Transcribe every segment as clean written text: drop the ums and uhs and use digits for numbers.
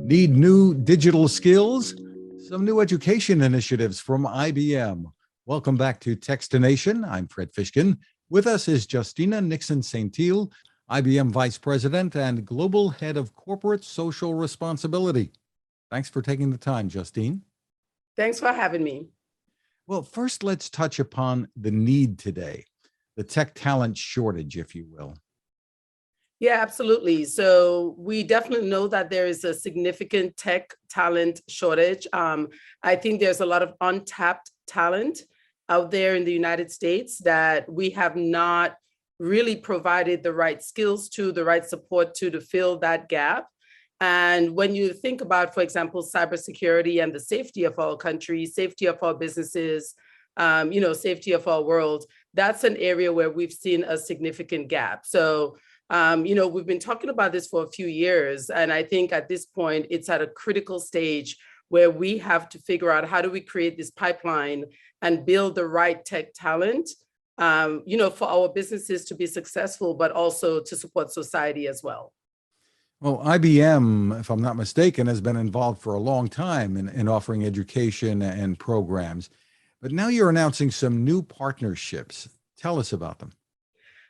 Need new digital skills? Some new education initiatives from IBM. Welcome back to Techstination. I'm Fred Fishkin. With us is Justina Nixon-Saintil, IBM Vice President and Global Head of Corporate Social Responsibility. Thanks for taking the time, Justine. Thanks for having me. Well, first, let's touch upon the need today, the tech talent shortage, if you will. Yeah, absolutely. So we definitely know that there is a significant tech talent shortage. I think there's a lot of untapped talent out there in the United States that we have not really provided the right skills to, the right support to fill that gap. And when you think about, for example, cybersecurity and the safety of our country, safety of our businesses, safety of our world, that's an area where we've seen a significant gap. So we've been talking about this for a few years, and I think at this point, it's at a critical stage where we have to figure out how do we create this pipeline and build the right tech talent, for our businesses to be successful, but also to support society as well. Well, IBM, if I'm not mistaken, has been involved for a long time in offering education and programs, but now you're announcing some new partnerships. Tell us about them.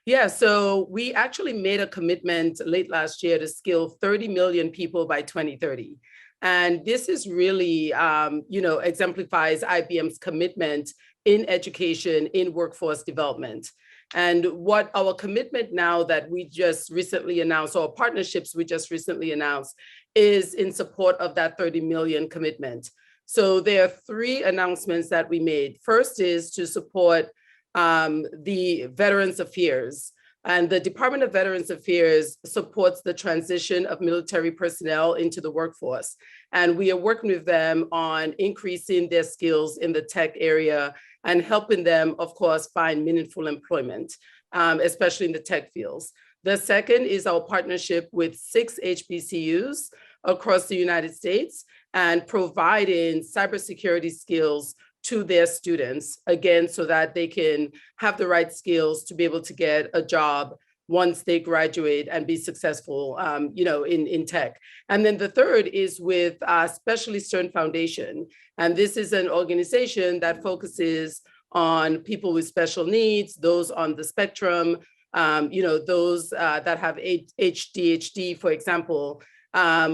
Yeah, so we actually made a commitment late last year to skill 30 million people by 2030. And this is really, exemplifies IBM's commitment in education, in workforce development. And what our commitment now that we just recently announced, or partnerships we just recently announced, is in support of that 30 million commitment. So there are three announcements that we made. First is to support the Veterans Affairs. And the Department of Veterans Affairs supports the transition of military personnel into the workforce. And we are working with them on increasing their skills in the tech area and helping them, of course, find meaningful employment, especially in the tech fields. The second is our partnership with 6 HBCUs across the United States and providing cybersecurity skills to their students, again, so that they can have the right skills to be able to get a job once they graduate and be successful, in tech. And then the third is with Specialisterne Foundation. And this is an organization that focuses on people with special needs, those on the spectrum, those that have ADHD, for example.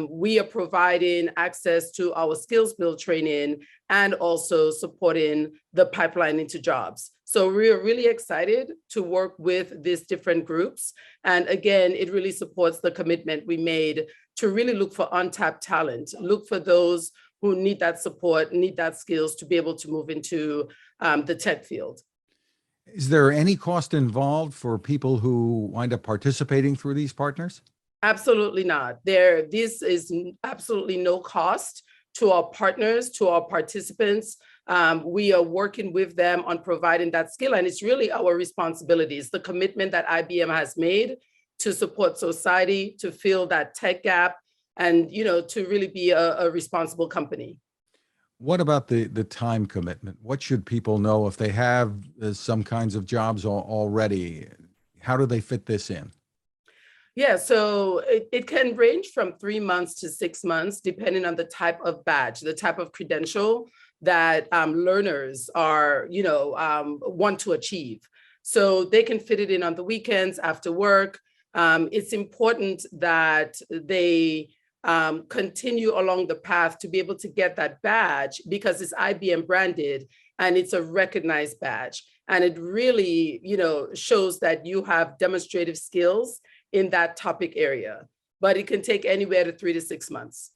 We are providing access to our skills build training and also supporting the pipeline into jobs. So we're really excited to work with these different groups. And again, it really supports the commitment we made to really look for untapped talent, look for those who need that support, need that skills to be able to move into the tech field. Is there any cost involved for people who wind up participating through these partners? Absolutely not. This is absolutely no cost to our partners, to our participants. We are working with them on providing that skill, and it's really our responsibility. It's the commitment that IBM has made to support society, to fill that tech gap, and to really be a responsible company. What about the time commitment? What should people know if they have some kinds of jobs already? How do they fit this in? Yeah, so it can range from 3 months to 6 months, depending on the type of badge, the type of credential that learners are, want to achieve. So they can fit it in on the weekends, after work. It's important that they continue along the path to be able to get that badge because it's IBM branded and it's a recognized badge. And it really, shows that you have demonstrative skills in that topic area, but it can take anywhere to 3 to 6 months.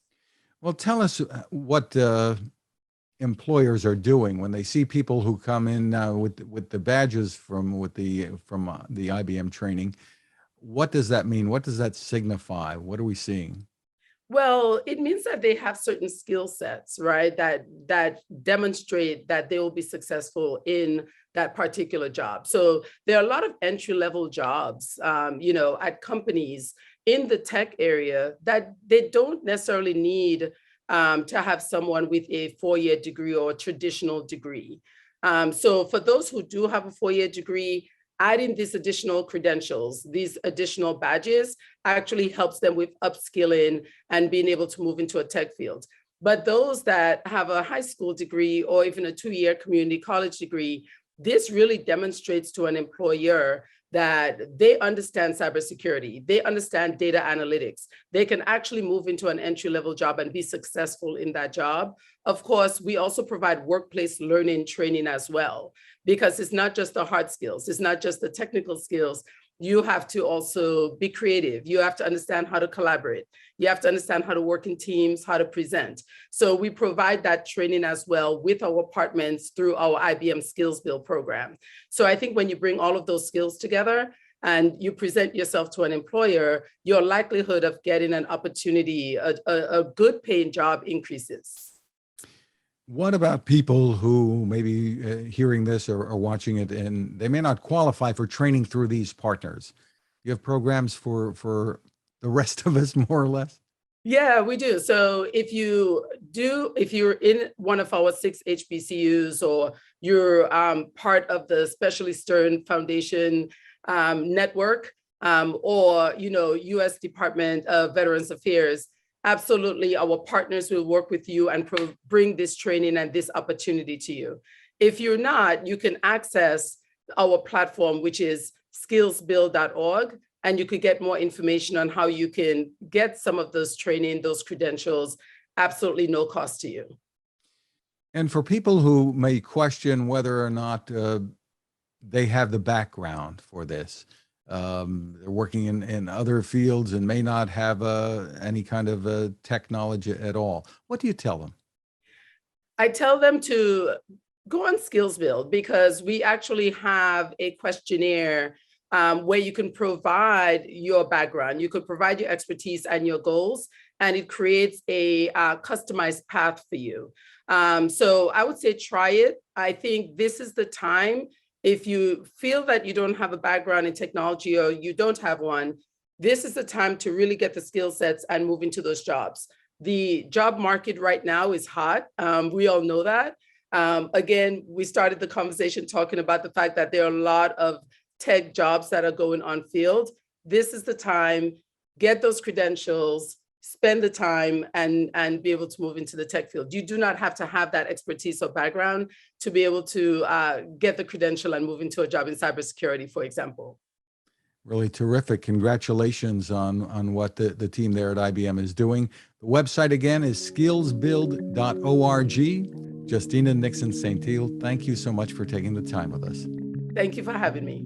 Well, tell us what employers are doing when they see people who come in with the badges from the IBM training. What does that mean? What does that signify? What are we seeing? Well, it means that they have certain skill sets, right? That demonstrate that they will be successful in that particular job. So there are a lot of entry-level jobs, at companies in the tech area that they don't necessarily need to have someone with a 4-year degree or a traditional degree. So for those who do have a 4-year degree, adding these additional credentials, these additional badges actually helps them with upskilling and being able to move into a tech field. But those that have a high school degree or even a 2-year community college degree, this really demonstrates to an employer that they understand cybersecurity, they understand data analytics, they can actually move into an entry-level job and be successful in that job. Of course, we also provide workplace learning training as well, because it's not just the hard skills, it's not just the technical skills. You have to also be creative. You have to understand how to collaborate. You have to understand how to work in teams, how to present. So we provide that training as well with our apartments through our IBM Skills Build program. So I think when you bring all of those skills together and you present yourself to an employer, your likelihood of getting an opportunity, a good paying job increases. What about people who may be hearing this or watching it, and they may not qualify for training through these partners? You have programs for the rest of us, more or less? Yeah, we do. So if you're in one of our 6 HBCUs, or you're part of the Specialisterne Foundation network, or U.S. Department of Veterans Affairs, absolutely, our partners will work with you and bring this training and this opportunity to you. If you're not, you can access our platform, which is skillsbuild.org, and you could get more information on how you can get some of those training, those credentials, absolutely no cost to you. And for people who may question whether or not they have the background for this, they're working in other fields and may not have any kind of tech knowledge at all, what do you tell them? I tell them to go on Skills Build, because we actually have a questionnaire where you can provide your background, you could provide your expertise and your goals, and it creates a customized path for you. So I would say try it. I think this is the time. If you feel that you don't have a background in technology or you don't have one, this is the time to really get the skill sets and move into those jobs. The job market right now is hot. We all know that. Again, we started the conversation talking about the fact that there are a lot of tech jobs that are going on field. This is the time, get those credentials, spend the time, and be able to move into the tech field. You do not have to have that expertise or background to be able to get the credential and move into a job in cybersecurity, for example. Really terrific. Congratulations on what the team there at IBM is doing. The website again is skillsbuild.org. Justina Nixon-Saintil, thank you so much for taking the time with us. Thank you for having me.